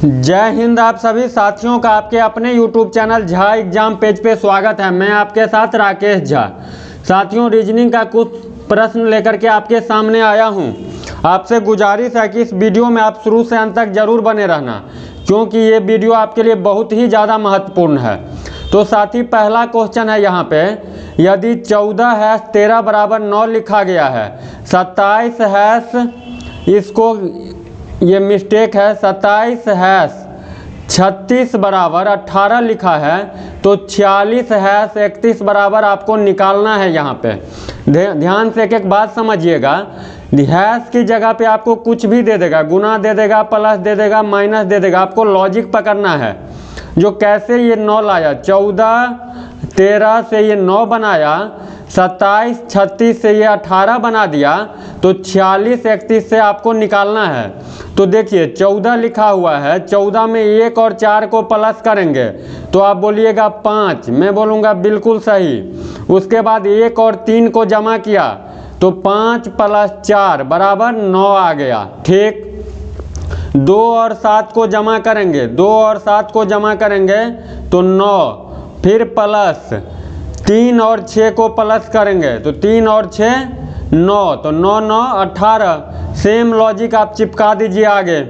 जय हिंद। आप सभी साथियों का आपके अपने YouTube channel Jha exam page पे स्वागत है। मैं आपके साथ राकेश झा। साथियों, रीजनिंग का कुछ प्रश्न लेकर के आपके सामने आया हूं। आपसे गुजारिश है कि इस वीडियो में आप शुरू से अंत तक जरूर बने रहना, क्योंकि ये वीडियो आपके लिए बहुत ही ज़्यादा महत्वपूर्ण है। तो साथी, पहला क्वेश्चन है यहाँ पे, यदि 14 - 13 = 9 लिखा गया है, 27 इसको ये मिस्टेक है, 27 36 = 18 लिखा है, तो 46 31 बराबर आपको निकालना है। यहाँ पे ध्यान से एक एक बात समझिएगा। हैश की जगह पे आपको कुछ भी दे देगा, गुना दे देगा, प्लस दे देगा, माइनस दे देगा। आपको लॉजिक पकड़ना है। जो कैसे ये 9 लाया, 14 13 से ये 9 बनाया, 27 36 से ये 18 बना दिया, तो 46 31 से आपको निकालना है। तो देखिए 14 लिखा हुआ है, 14 में 1 और 4 को प्लस करेंगे तो आप बोलिएगा 5, मैं बोलूँगा बिल्कुल सही। उसके बाद 1 और 3 को जमा किया तो 5 + 4 = 9 आ गया। ठीक। 2 और 7 को जमा करेंगे, 2 और 7 को जमा करेंगे तो 9, फिर प्लस 3 और 6 को प्लस करेंगे तो 3 और 6 9, तो 9 9 18। सेम लॉजिक आप चिपका दीजिए आगे।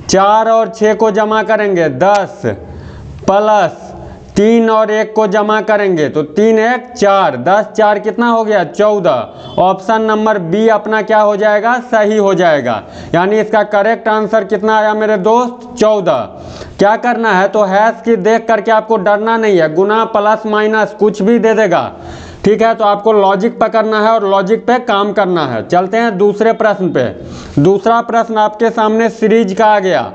4 और 6 को जमा करेंगे 10, प्लस 3 और 1 को जमा करेंगे तो 3 1 4, 10 4 कितना हो गया, 14। ऑप्शन नंबर बी अपना क्या हो जाएगा, सही हो जाएगा। यानी इसका करेक्ट आंसर कितना आया मेरे दोस्त, 14। क्या करना है, तो हैश की देख करके आपको डरना नहीं है, गुना प्लस माइनस कुछ भी दे देगा। ठीक है, तो आपको लॉजिक पकड़ना है और लॉजिक पे काम करना है। चलते हैं दूसरे प्रश्न पे। दूसरा प्रश्न आपके सामने सीरीज का आ गया।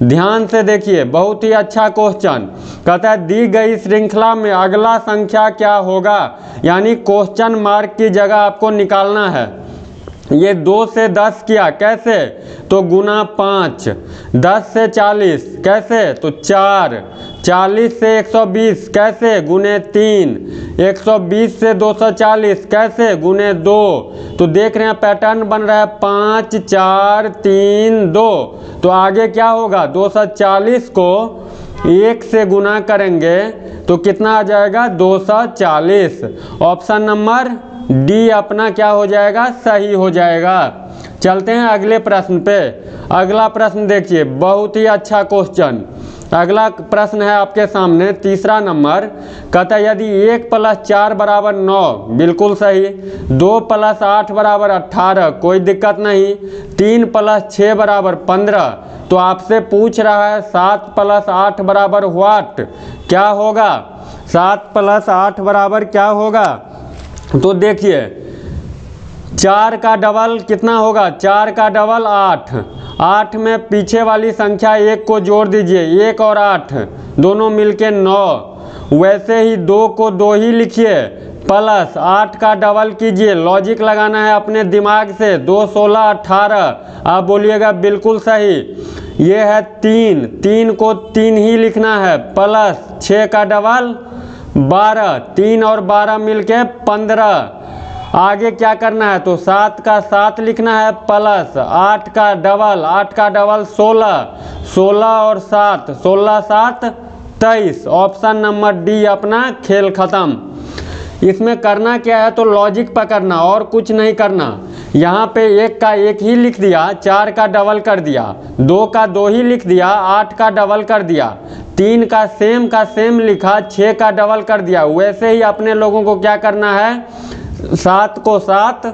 ध्यान से देखिए, बहुत ही अच्छा क्वेश्चन। कहता है दी गई श्रृंखला में अगला संख्या क्या होगा, यानी क्वेश्चन मार्क की जगह आपको निकालना है। ये 2 से 10 किया, कैसे, तो गुना 5। 10 से 40 कैसे, तो 4। 40 से 120 कैसे, गुने 3। 120 से 240 कैसे, गुने 2। तो देख रहे हैं पैटर्न बन रहा है 5 4 3 2। तो आगे क्या होगा, 240 को 1 से गुना करेंगे तो कितना आ जाएगा, 240। ऑप्शन नंबर डी अपना क्या हो जाएगा, सही हो जाएगा। चलते हैं अगले प्रश्न पे। अगला प्रश्न देखिए, बहुत ही अच्छा क्वेश्चन। अगला प्रश्न है आपके सामने, तीसरा नंबर। कहता है यदि 1 + 4 = 9, बिल्कुल सही। 2 + 8 = 18, कोई दिक्कत नहीं। 3 + 6 = 15। तो आपसे पूछ रहा है 7 + 8 = व्हाट, क्या होगा, 7 + 8 बराबर क्या होगा। तो देखिए 4 का डबल कितना होगा, 4 का डबल 8। 8 में पीछे वाली संख्या 1 को जोड़ दीजिए, 1 और 8 दोनों मिलके 9। वैसे ही 2 को 2 ही लिखिए, प्लस 8 का डबल कीजिए। लॉजिक लगाना है अपने दिमाग से। 2 16 18, आप बोलिएगा बिल्कुल सही। ये है 3, 3 को 3 ही लिखना है, प्लस 6 का डबल 12, 3 और 12 मिलके 15। आगे क्या करना है, तो 7 का 7 लिखना है, प्लस 8 का डबल 16। 16 और 7, 16 7 23। ऑप्शन नंबर डी अपना खेल खत्म। इसमें करना क्या है, तो लॉजिक पकड़ना और कुछ नहीं करना। यहाँ पे 1 का 1 ही लिख दिया, 4 का डबल कर दिया, 2 का 2 ही लिख दिया, 8 का डबल कर दिया, 3 का सेम लिखा, 6 का डबल कर दिया। वैसे ही अपने लोगों को क्या करना है, 7 को 7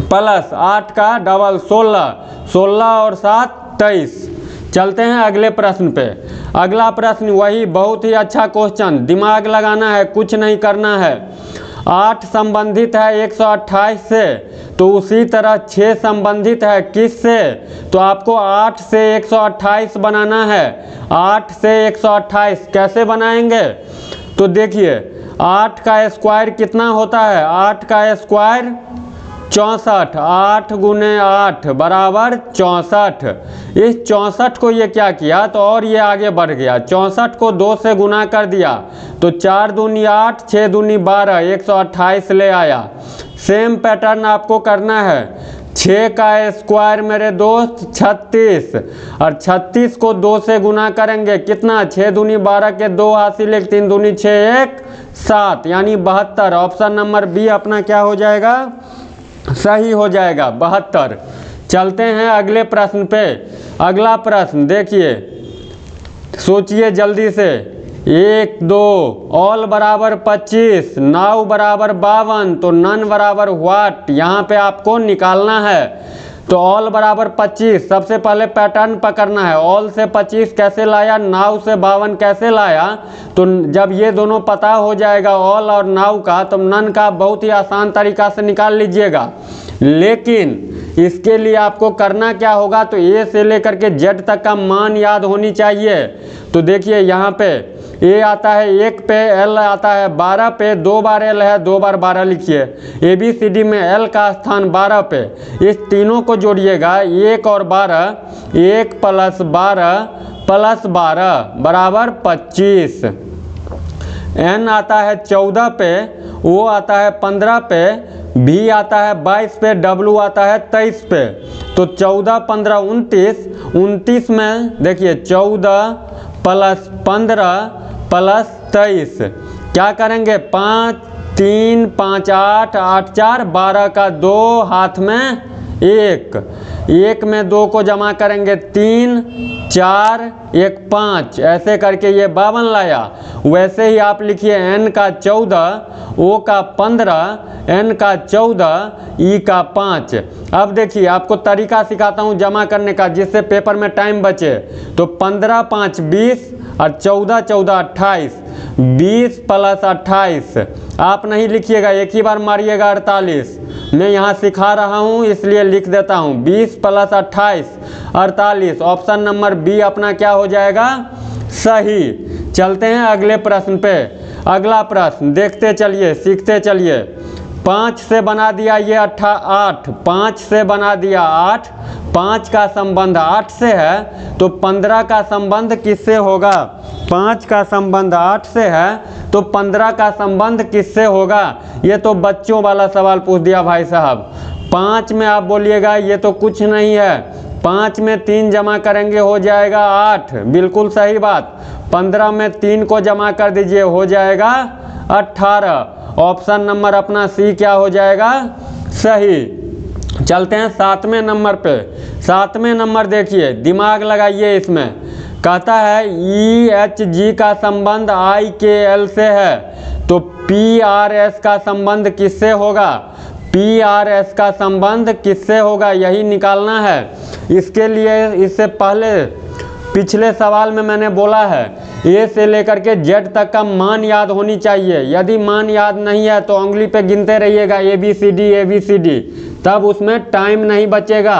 प्लस 8 का डबल 16, 16 और 7 23। चलते हैं अगले प्रश्न पे। अगला प्रश्न वही बहुत ही अच्छा क्वेश्चन, दिमाग लगाना है, कुछ नहीं करना है। 8 संबंधित है 128 से, तो उसी तरह 6 संबंधित है किससे, तो आपको 8 से 128 बनाना है। 8 से 128 कैसे बनाएंगे, तो देखिए 8 का स्क्वायर कितना होता है, 8 का स्क्वायर 64। 8 × 8 बराबर 64। इस 64 को ये क्या किया, तो और ये आगे बढ़ गया, 64 को 2 से गुना कर दिया तो 4 दूनी 8, 6 दूनी 12, 128 ले आया। सेम पैटर्न आपको करना है। 6 का स्क्वायर मेरे दोस्त 36, और 36 को 2 से गुना करेंगे कितना, 6 दूनी 12 के 2 हासिल 1, 3 दूनी 6 1 7 यानी 72। ऑप्शन नंबर बी अपना क्या हो जाएगा, सही हो जाएगा 72। चलते हैं अगले प्रश्न पे। अगला प्रश्न देखिए, सोचिए जल्दी से। 1 2 ऑल बराबर 25, नाउ बराबर 52, तो नन बराबर व्हाट यहाँ पे आपको निकालना है। तो ऑल बराबर 25, सबसे पहले पैटर्न पकड़ना है। ऑल से 25 कैसे लाया, नाउ से 52 कैसे लाया। तो जब ये दोनों पता हो जाएगा ऑल और नाउ का, तो नन का बहुत ही आसान तरीका से निकाल लीजिएगा। लेकिन इसके लिए आपको करना क्या होगा, तो ए से लेकर के जेड तक का मान याद होनी चाहिए। तो देखिए यहाँ पे ए आता है 1 पे, एल आता है 12 पे, 2 बार एल है 2 बार 12 लिखिए। ए बी सी डी में एल का स्थान 12 पे, इस तीनों को जोड़िएगा 1 और 12, 1 + 12 + 12 बराबर 25। एन आता है 14 पे, ओ आता है 15 पे, भी आता है 22 पे, डब्लू आता है 23 पे। तो 14 15 29, 29 में देखिए 14 + 15 + 23 क्या करेंगे, 5 3 5 8 8 4 12 का 2 हाथ में 1, 1 में 2 को जमा करेंगे 3 4 1 5, ऐसे करके ये 52 लाया। वैसे ही आप लिखिए एन का 14, ओ का 15, एन का 14, ई का 5। अब देखिए आपको तरीका सिखाता हूँ जमा करने का, जिससे पेपर में टाइम बचे। तो 15 5 20 और 14 14 28, 20 + 28 आप नहीं लिखिएगा, एक ही बार मारिएगा 48। मैं यहाँ सिखा रहा हूँ इसलिए लिख देता हूँ, 20 + 28 48। ऑप्शन नंबर बी अपना क्या हो जाएगा, सही। चलते हैं अगले प्रश्न पे। अगला प्रश्न देखते चलिए, सीखते चलिए। 5 से बना दिया ये 8, 5 से बना दिया 8, 5 का संबंध 8 से है, तो 15 का संबंध किससे होगा। 5 का संबंध 8 से है, तो 15 का संबंध किससे होगा। ये तो बच्चों वाला सवाल पूछ दिया भाई साहब। 5 में आप बोलिएगा ये तो कुछ नहीं है, 5 में 3 जमा करेंगे हो जाएगा 8, बिल्कुल सही बात। 15 में 3 को जमा कर दीजिए हो जाएगा 18। ऑप्शन नंबर अपना सी क्या हो जाएगा, सही। चलते हैं 7वें नंबर पे। 7वें नंबर देखिए, दिमाग लगाइए इसमें। कहता है EHG का संबंध IKL से है, तो PRS का संबंध किससे होगा। PRS का संबंध किससे होगा, यही निकालना है। इसके लिए इससे पहले पिछले सवाल में मैंने बोला है ए से लेकर के जेड तक का मान याद होनी चाहिए। यदि मान याद नहीं है तो उंगली पे गिनते रहिएगा ABCD, तब उसमें टाइम नहीं बचेगा।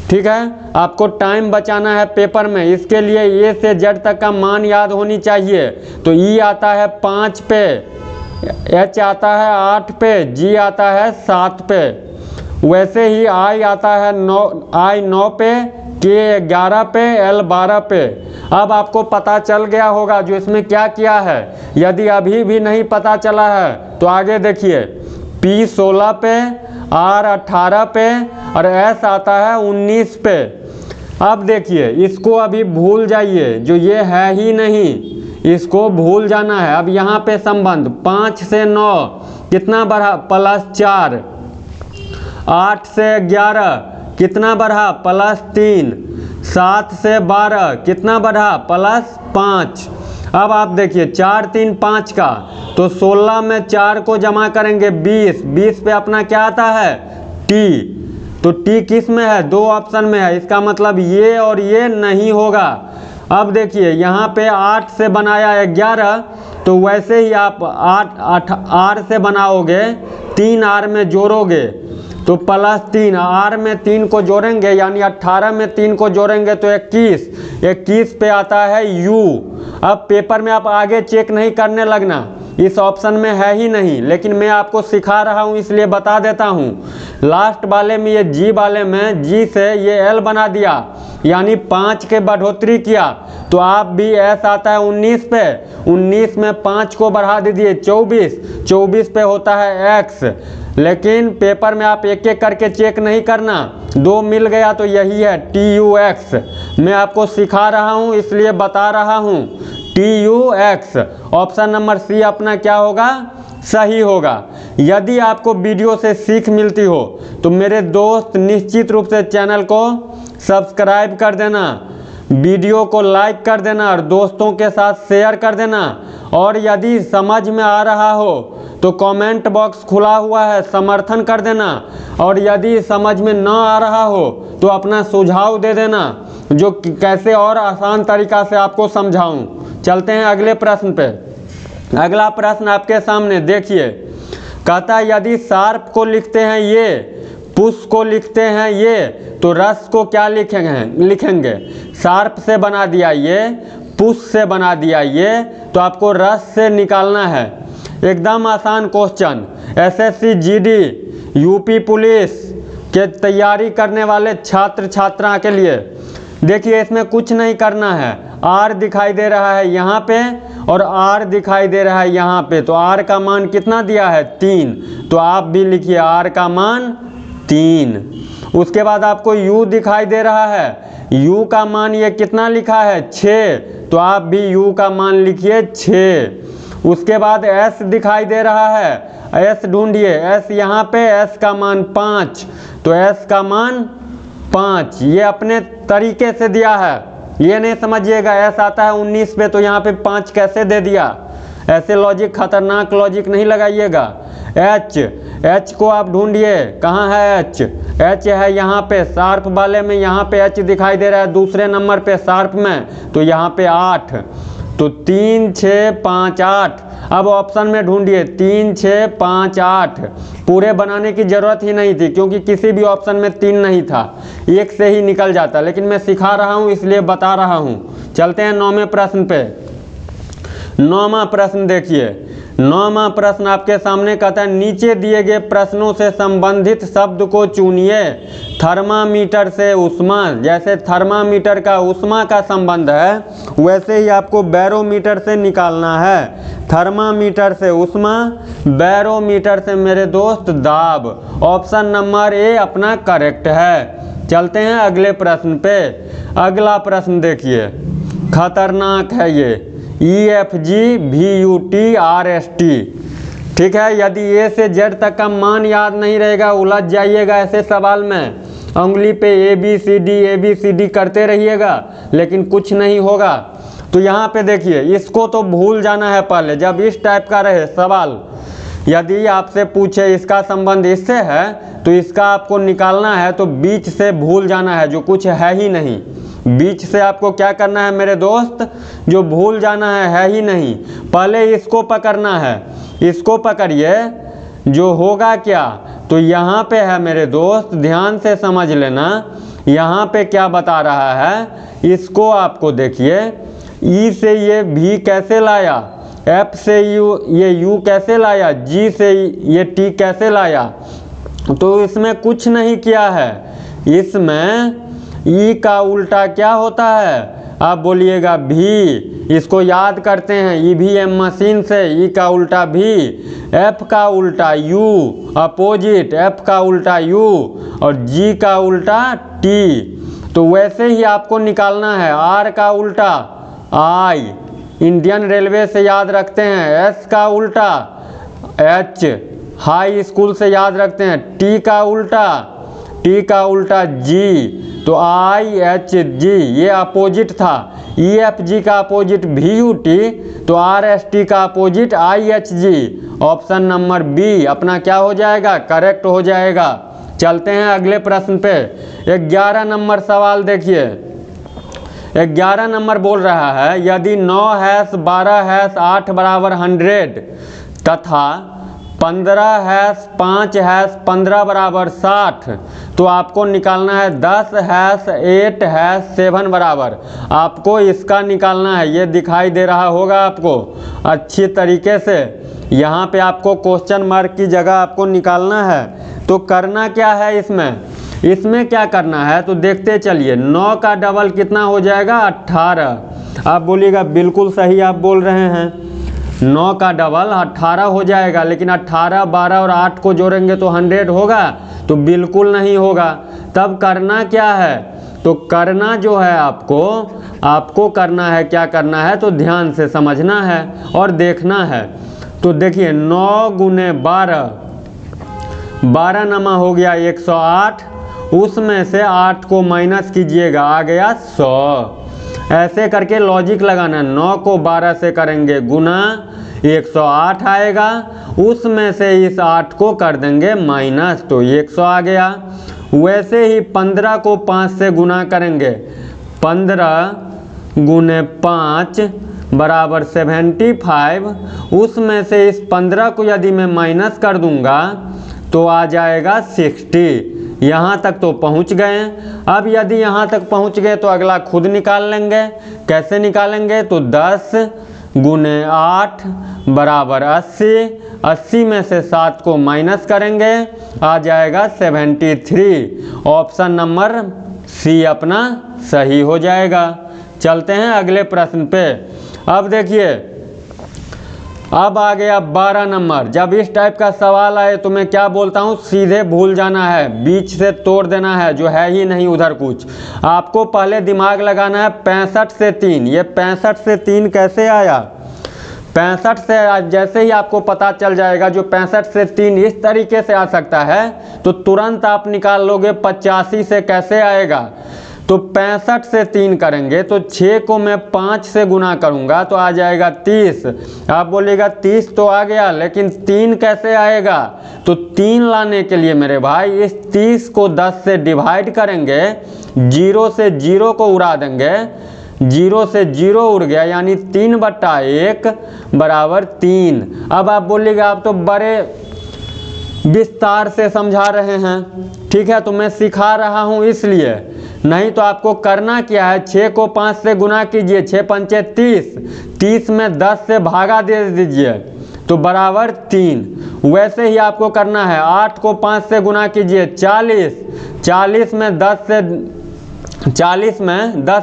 ठीक है, आपको टाइम बचाना है पेपर में, इसके लिए ए से जेड तक का मान याद होनी चाहिए। तो ई आता है 5 पे, एच आता है 8 पे, जी आता है 7 पे। वैसे ही आई आता है 9 पे, के 11 पे, एल 12 पे। अब आपको पता चल गया होगा जो इसमें क्या किया है। यदि अभी भी नहीं पता चला है तो आगे देखिए, पी 16 पे, आर 18 पे और एस आता है 19 पे। अब देखिए इसको अभी भूल जाइए, जो ये है ही नहीं इसको भूल जाना है। अब यहाँ पे संबंध 5 से 9 कितना बढ़ा, +4, 8 से 11 कितना बढ़ा, +3, 7 से 12 कितना बढ़ा, +5। अब आप देखिए 4 3 5 का, तो 16 में 4 को जमा करेंगे 20, 20 पे अपना क्या आता है, टी। तो टी किस में है, 2 ऑप्शन में है, इसका मतलब ये और ये नहीं होगा। अब देखिए यहाँ पे 8 से बनाया 11, तो वैसे ही आप 8 आर से बनाओगे, 3 आर में जोड़ोगे तो +3, आर में 3 को जोड़ेंगे यानी 18 में 3 को जोड़ेंगे तो 21 पे आता है यू। अब पेपर में आप आगे चेक नहीं करने लगना, इस ऑप्शन में है ही नहीं, लेकिन मैं आपको सिखा रहा हूँ इसलिए बता देता हूँ। लास्ट वाले में ये जी वाले में जी से ये एल बना दिया, यानी 5 के बढ़ोतरी किया, तो आप भी एस आता है 19 पे, 19 में 5 को बढ़ा दीजिए 24, 24 पे होता है एक्स। लेकिन पेपर में आप एक एक करके चेक नहीं करना, 2 मिल गया तो यही है TUX। मैं आपको सिखा रहा हूँ इसलिए बता रहा हूँ, TUX। ऑप्शन नंबर सी अपना क्या होगा, सही होगा। यदि आपको वीडियो से सीख मिलती हो तो मेरे दोस्त निश्चित रूप से चैनल को सब्सक्राइब कर देना, वीडियो को लाइक कर देना और दोस्तों के साथ शेयर कर देना। और यदि समझ में आ रहा हो तो कमेंट बॉक्स खुला हुआ है, समर्थन कर देना। और यदि समझ में ना आ रहा हो तो अपना सुझाव दे देना, जो कैसे और आसान तरीका से आपको समझाऊं। चलते हैं अगले प्रश्न पे। अगला प्रश्न आपके सामने देखिए, कहता है यदि शार्प को लिखते हैं ये, पुश को लिखते हैं ये, तो रस को क्या लिखेंगे। शार्प से बना दिया ये, पुश से बना दिया ये, तो आपको रस से निकालना है। एकदम आसान question, SSC GD UP police के तैयारी करने वाले छात्र छात्रा के लिए। देखिए इसमें कुछ नहीं करना है, R दिखाई दे रहा है यहाँ पे और R दिखाई दे रहा है यहाँ पे, तो R का मान कितना दिया है 3, तो आप भी लिखिए R का मान 3। उसके बाद आपको U दिखाई दे रहा है, U का मान ये कितना लिखा है 6, तो आप भी U का मान लिखिए 6। उसके बाद S दिखाई दे रहा है, S ढूंढिए, S यहाँ पे, S का मान 5, तो S का मान 5। ये अपने तरीके से दिया है, ये नहीं समझिएगा S आता है 19 पे तो यहाँ पे 5 कैसे दे दिया, ऐसे लॉजिक, खतरनाक लॉजिक नहीं लगाइएगा। H को आप ढूंढिए, कहाँ है H है यहाँ पे शार्प वाले में, यहाँ पे H दिखाई दे रहा है दूसरे नंबर पे शार्प में, तो यहाँ पे 8, तो 3 6 5 8। अब ऑप्शन में ढूंढिए 3 6 5 8, पूरे बनाने की जरूरत ही नहीं थी क्योंकि किसी भी ऑप्शन में 3 नहीं था, एक से ही निकल जाता, लेकिन मैं सिखा रहा हूँ इसलिए बता रहा हूँ। चलते हैं 9वें प्रश्न पे। 9वां प्रश्न देखिए, 9वां प्रश्न आपके सामने कहता है नीचे दिए गए प्रश्नों से संबंधित शब्द को चुनिए। थर्मामीटर से उष्मा, जैसे थर्मामीटर का उष्मा का संबंध है वैसे ही आपको बैरोमीटर से निकालना है। थर्मामीटर से उष्मा, बैरोमीटर से मेरे दोस्त दाब। ऑप्शन नंबर ए अपना करेक्ट है। चलते हैं अगले प्रश्न पे। अगला प्रश्न देखिए, खतरनाक है ये, EFG VUT RST। ठीक है, यदि ए से जेड तक का मान याद नहीं रहेगा, उलझ जाइएगा ऐसे सवाल में, उंगली पे ABCD करते रहिएगा लेकिन कुछ नहीं होगा। तो यहाँ पे देखिए, इसको तो भूल जाना है पहले, जब इस टाइप का रहे सवाल, यदि आपसे पूछे इसका संबंध इससे है तो इसका आपको निकालना है, तो बीच से भूल जाना है, जो कुछ है ही नहीं। बीच से आपको क्या करना है मेरे दोस्त, जो भूल जाना है ही नहीं, पहले इसको पकड़ना है। इसको पकड़िए, जो होगा क्या, तो यहाँ पे है मेरे दोस्त, ध्यान से समझ लेना, यहाँ पे क्या बता रहा है, इसको आपको देखिए, ई से ये भी कैसे लाया, F से ये U कैसे लाया, G से ये T कैसे लाया, तो इसमें कुछ नहीं किया है। इसमें ई का उल्टा क्या होता है, आप बोलिएगा भी, इसको याद करते हैं EVM मशीन से, ई का उल्टा भी, F का उल्टा U अपोजिट, F का उल्टा U और G का उल्टा T। तो वैसे ही आपको निकालना है। R का उल्टा I, इंडियन रेलवे से याद रखते हैं। S का उल्टा H, हाई स्कूल से याद रखते हैं। T का उल्टा G, तो IHG ये अपोजिट था। EFG का अपोजिट VUT, तो RST का opposite IHG। Option number B अपना क्या हो जाएगा, करेक्ट हो जाएगा। चलते हैं अगले प्रश्न पे। 11 नंबर सवाल देखिए। 11 नंबर बोल रहा है, यदि 9 हैश 12 हैश 8 बराबर 100 तथा 15 हैश 5 हैश 15 बराबर 60। तो आपको निकालना है 10 हैश 8 हैश 7 बराबर, आपको इसका निकालना है। ये दिखाई दे रहा होगा आपको अच्छी तरीके से। यहाँ पे आपको क्वेश्चन मार्क की जगह आपको निकालना है। तो करना क्या है इसमें क्या करना है तो देखते चलिए। 9 का डबल कितना हो जाएगा 18। आप बोलिएगा बिल्कुल सही आप बोल रहे हैं, 9 का डबल 18 हो जाएगा, लेकिन 18 12 और 8 को जोड़ेंगे तो 100 होगा, तो बिल्कुल नहीं होगा। तब करना क्या है तो करना जो है आपको करना है, क्या करना है तो ध्यान से समझना है और देखना है। तो देखिए 9 गुने 12, 12 नमा हो गया 108, उसमें से 8 को माइनस कीजिएगा आ गया 100। ऐसे करके लॉजिक लगाना। 9 को 12 से करेंगे गुना 108 आएगा, उसमें से इस 8 को कर देंगे माइनस तो 100 आ गया। वैसे ही 15 को 5 से गुना करेंगे, 15 गुने 5 बराबर 75, उसमें से इस 15 को यदि मैं माइनस कर दूंगा तो आ जाएगा 60। यहाँ तक तो पहुँच गए। अब यदि यहाँ तक पहुँच गए तो अगला खुद निकाल लेंगे। कैसे निकालेंगे तो 10 गुने 8 बराबर 80, 80 में से 7 को माइनस करेंगे आ जाएगा 73। ऑप्शन नंबर सी अपना सही हो जाएगा। चलते हैं अगले प्रश्न पे। अब देखिए, अब आ गया 12 नंबर। जब इस टाइप का सवाल आए तो मैं क्या बोलता हूँ, सीधे भूल जाना है, बीच से तोड़ देना है, जो है ही नहीं उधर कुछ। आपको पहले दिमाग लगाना है 65 से 3। ये 65 से 3 कैसे आया, 65 से जैसे ही आपको पता चल जाएगा जो 65 से 3 इस तरीके से आ सकता है तो तुरंत आप निकाल लोगे 85 से कैसे आएगा। तो 65 से 3 करेंगे तो 6 को मैं 5 से गुना करूंगा तो आ जाएगा 30। आप बोलिएगा 30 तो आ गया, लेकिन 3 कैसे आएगा तो 3 लाने के लिए मेरे भाई इस 30 को 10 से डिवाइड करेंगे, 0 से 0 को उड़ा देंगे, 0 से 0 उड़ गया, यानी 3/1 बराबर 3। अब आप बोलिएगा आप तो बड़े विस्तार से समझा रहे हैं, ठीक है, तो मैं सिखा रहा हूं इसलिए, नहीं तो आपको करना क्या है 6 को 5 से गुना कीजिए, 6 पंचे 30, 30 में 10 से भागा दे दीजिए तो बराबर 3। वैसे ही आपको करना है 8 को 5 से गुना कीजिए 40, 40 में 10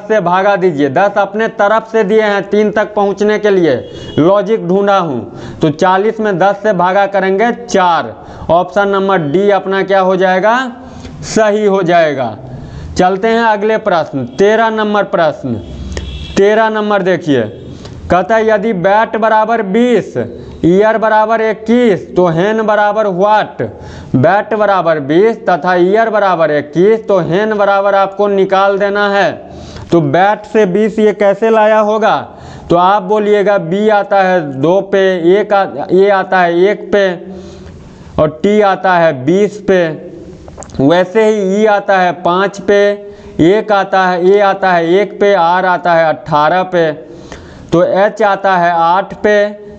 से भागा दीजिए, 10 अपने तरफ से दिए हैं 3 तक पहुंचने के लिए, लॉजिक ढूंढा हूं, तो 40 में 10 से भागा करेंगे 4। ऑप्शन नंबर डी अपना क्या हो जाएगा, सही हो जाएगा। चलते हैं अगले प्रश्न, 13 नंबर प्रश्न। 13 नंबर देखिए, कहता है यदि बैट बराबर 20, ईयर बराबर 21 तो हेन बराबर व्हाट। बैट बराबर 20 तथा ईयर बराबर 21 तो हेन बराबर आपको निकाल देना है। तो बैट से 20 ये कैसे लाया होगा तो आप बोलिएगा बी आता है 2 पे, ए आता है 1 पे और टी आता है 20 पे। वैसे ही ई आता है 5 पे, एक आता है ए आता है 1 पे, आर आता है 18 पे, तो एच आता है 8 पे,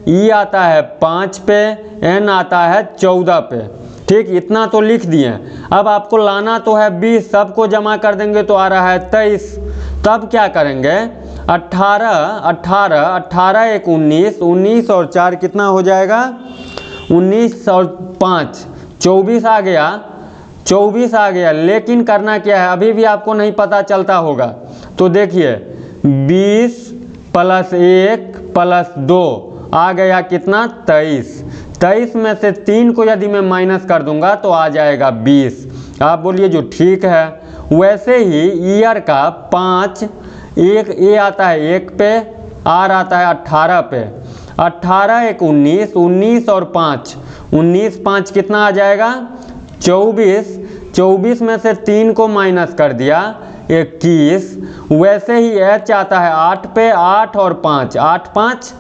ई आता है 5 पे, एन आता है 14 पे। ठीक, इतना तो लिख दिए। अब आपको लाना तो है 20, सबको जमा कर देंगे तो आ रहा है 23। तब क्या करेंगे 18 एक 19, 19 और 4 कितना हो जाएगा 19 और 5 24 आ गया, 24 आ गया। लेकिन करना क्या है अभी भी आपको नहीं पता चलता होगा, तो देखिए 20 + 1 + 2 आ गया कितना 23। 23 में से 3 को यदि मैं माइनस कर दूंगा तो आ जाएगा 20। आप बोलिए जो ठीक है। वैसे ही ईयर का 5, एक ए आता है 1 पे, आर आता है 18 पे, 18 एक 19, 19 और 5, 19 5 कितना आ जाएगा 24। 24 में से 3 को माइनस कर दिया 21। वैसे ही एच आता है 8 पे, 8 और 5, 8 5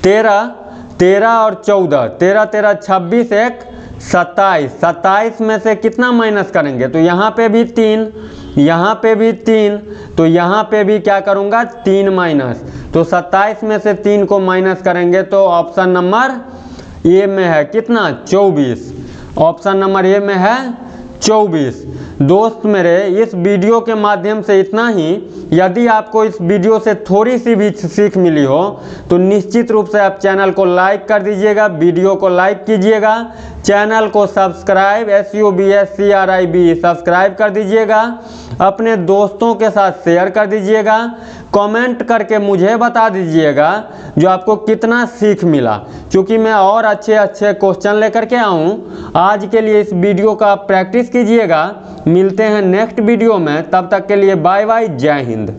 13, 13 और 14, 13 13 26 एक 27। 27 में से कितना माइनस करेंगे तो यहाँ पे भी 3, यहाँ पे भी 3, तो यहाँ पे भी क्या करूँगा 3 माइनस, तो 27 में से 3 को माइनस करेंगे तो ऑप्शन नंबर ए में है कितना 24, ऑप्शन नंबर ए में है 24। दोस्त मेरे, इस वीडियो के माध्यम से इतना ही। यदि आपको इस वीडियो से थोड़ी सी भी सीख मिली हो तो निश्चित रूप से आप चैनल को लाइक कर दीजिएगा, वीडियो को लाइक कीजिएगा, चैनल को सब्सक्राइब SUBSCRIB सब्सक्राइब कर दीजिएगा, अपने दोस्तों के साथ शेयर कर दीजिएगा, कमेंट करके मुझे बता दीजिएगा जो आपको कितना सीख मिला, क्योंकि मैं और अच्छे अच्छे क्वेश्चन लेकर के आऊँ। आज के लिए इस वीडियो का आप प्रैक्टिस कीजिएगा। मिलते हैं नेक्स्ट वीडियो में, तब तक के लिए बाय बाय, जय हिंद।